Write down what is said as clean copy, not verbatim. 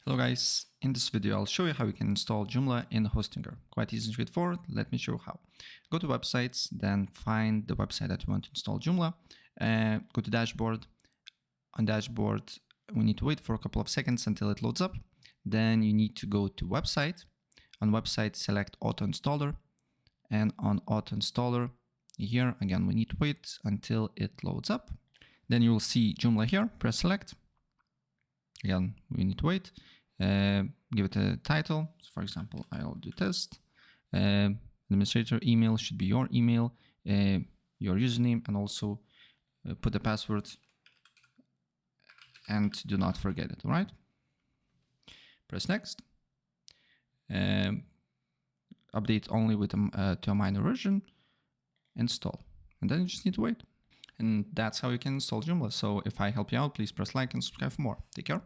Hello guys, in this video I'll show you how you can install Joomla in Hostinger. Quite easy and straightforward, let me show you how. Go to websites, then find the website that you want to install Joomla, go to dashboard. On dashboard we need to wait for a couple of seconds until it loads up. Then you need to go to website. On website select auto installer, and on auto installer here again we need to wait until it loads up. Then you will see Joomla here, press select. Again, we need to wait. Give it a title. So for example, I'll do test. Administrator email should be your email, your username, and also put the password. And do not forget it. All right. Press next. Update only with to a minor version. Install, and then you just need to wait. And that's how you can install Joomla. So if I help you out, please press like and subscribe for more. Take care.